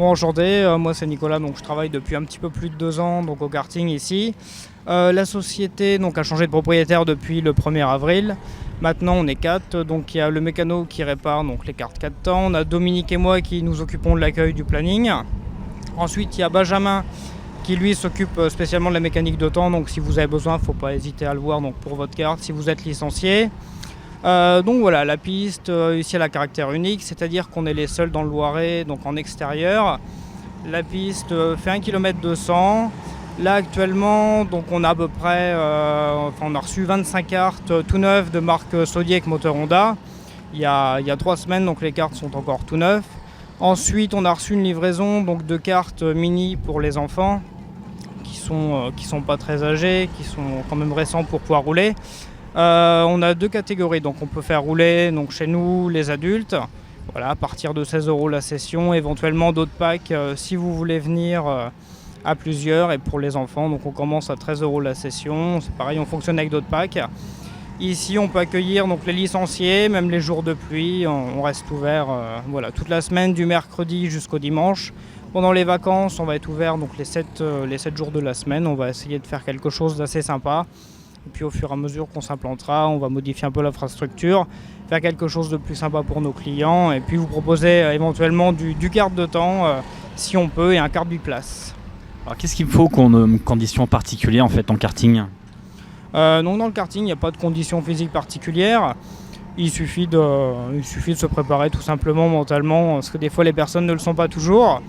Bon, enchanté, moi c'est Nicolas, donc je travaille depuis un petit peu plus de 2 ans donc, au karting ici. La société donc, a changé de propriétaire depuis le 1er avril. Maintenant on est 4, donc il y a le mécano qui répare donc, les cartes 4 temps, on a Dominique et moi qui nous occupons de l'accueil du planning. Ensuite il y a Benjamin qui lui s'occupe spécialement de la mécanique de temps, donc si vous avez besoin, il ne faut pas hésiter à le voir donc, pour votre carte si vous êtes licencié. Donc voilà, la piste ici elle a caractère unique, c'est-à-dire qu'on est les seuls dans le Loiret, donc en extérieur. La piste fait 1 km 200. Là actuellement, donc on a à peu près, on a reçu 25 cartes tout neuves de marque Sodiac moteur Honda. Il y a 3 semaines, donc les cartes sont encore tout neuves. Ensuite, on a reçu une livraison donc, de cartes mini pour les enfants qui sont pas très âgés, qui sont quand même récents pour pouvoir rouler. On a 2 catégories, donc on peut faire rouler donc chez nous les adultes, voilà, à partir de 16 € la session, éventuellement d'autres packs si vous voulez venir à plusieurs, et pour les enfants donc on commence à 13 € la session, c'est pareil, on fonctionne avec d'autres packs. Ici on peut accueillir donc, les licenciés, même les jours de pluie, on reste ouvert voilà, toute la semaine du mercredi jusqu'au dimanche. Pendant les vacances on va être ouvert donc, les 7 jours de la semaine, on va essayer de faire quelque chose d'assez sympa. Et puis au fur et à mesure qu'on s'implantera, on va modifier un peu l'infrastructure, faire quelque chose de plus sympa pour nos clients et puis vous proposer éventuellement du kart de temps si on peut et un kart biplace. Alors qu'est-ce qu'il faut comme conditions particulières en fait en karting ? Donc dans le karting, il n'y a pas de conditions physiques particulières. Il suffit de se préparer tout simplement mentalement, parce que des fois les personnes ne le sont pas toujours.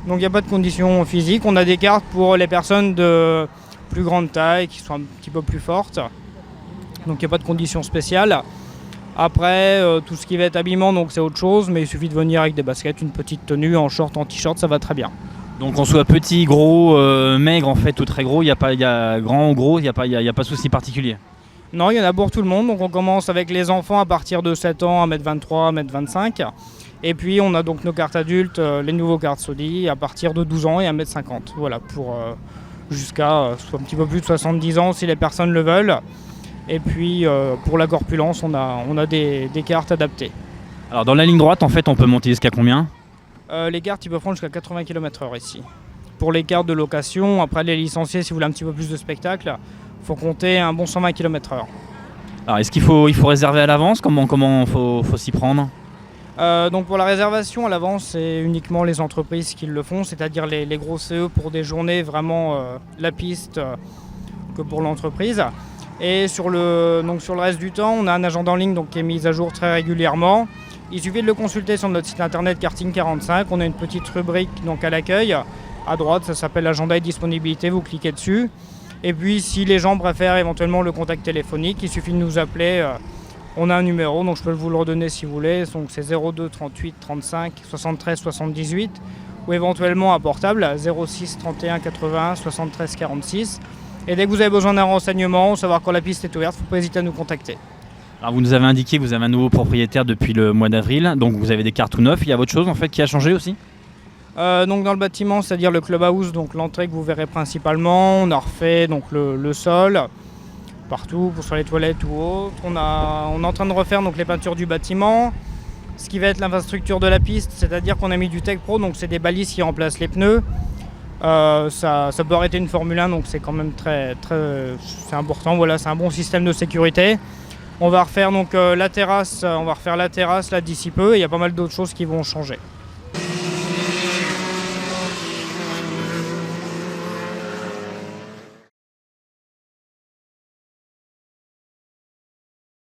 Donc il n'y a pas de conditions physiques. On a des cartes pour les personnes de plus grande taille, qui sont un petit peu plus fortes. Donc il n'y a pas de conditions spéciales. Après, tout ce qui va être habillement, donc c'est autre chose, mais il suffit de venir avec des baskets, une petite tenue, en short, en t-shirt, ça va très bien. Donc on soit petit, gros, maigre en fait, ou très gros, il y a grand ou gros, il n'y a pas de souci particulier. Non, il y en a pour tout le monde. Donc on commence avec les enfants à partir de 7 ans, 1m23, 1m25. Et puis on a donc nos cartes adultes, les nouveaux cartes Sodi, à partir de 12 ans et 1m50. Voilà, pour jusqu'à un petit peu plus de 70 ans si les personnes le veulent. Et puis pour la corpulence, on a des cartes adaptées. Alors dans la ligne droite, en fait, on peut monter jusqu'à combien ? Les cartes, ils peuvent prendre jusqu'à 80 km/h ici. Pour les cartes de location, après les licenciés, si vous voulez un petit peu plus de spectacle, il faut compter un bon 120 km/h. Alors est-ce qu'il faut réserver à l'avance ? Comment faut s'y prendre ? Donc pour la réservation à l'avance, c'est uniquement les entreprises qui le font, c'est-à-dire les gros CE pour des journées vraiment la piste que pour l'entreprise. Et sur le reste du temps, on a un agenda en ligne donc, qui est mis à jour très régulièrement. Il suffit de le consulter sur notre site internet Karting45. On a une petite rubrique donc, à l'accueil. À droite, ça s'appelle agenda et disponibilité, vous cliquez dessus. Et puis si les gens préfèrent éventuellement le contact téléphonique, il suffit de nous appeler. On a un numéro, donc je peux vous le redonner si vous voulez. Donc c'est 02 38 35 73 78 ou éventuellement un portable 06 31 81 73 46. Et dès que vous avez besoin d'un renseignement, savoir quand la piste est ouverte, il ne faut pas hésiter à nous contacter. Alors vous nous avez indiqué que vous avez un nouveau propriétaire depuis le mois d'avril, donc vous avez des cartes tout neufs. Il y a autre chose en fait qui a changé aussi ? Donc dans le bâtiment, c'est-à-dire le clubhouse, donc l'entrée que vous verrez principalement, on a refait donc le sol. Partout, sur les toilettes ou autre. On est en train de refaire donc, les peintures du bâtiment. Ce qui va être l'infrastructure de la piste, c'est-à-dire qu'on a mis du Tech Pro, donc c'est des balises qui remplacent les pneus. Ça peut arrêter une Formule 1, donc c'est quand même très c'est important. Voilà, c'est un bon système de sécurité. On va refaire donc la terrasse, là d'ici peu, et il y a pas mal d'autres choses qui vont changer.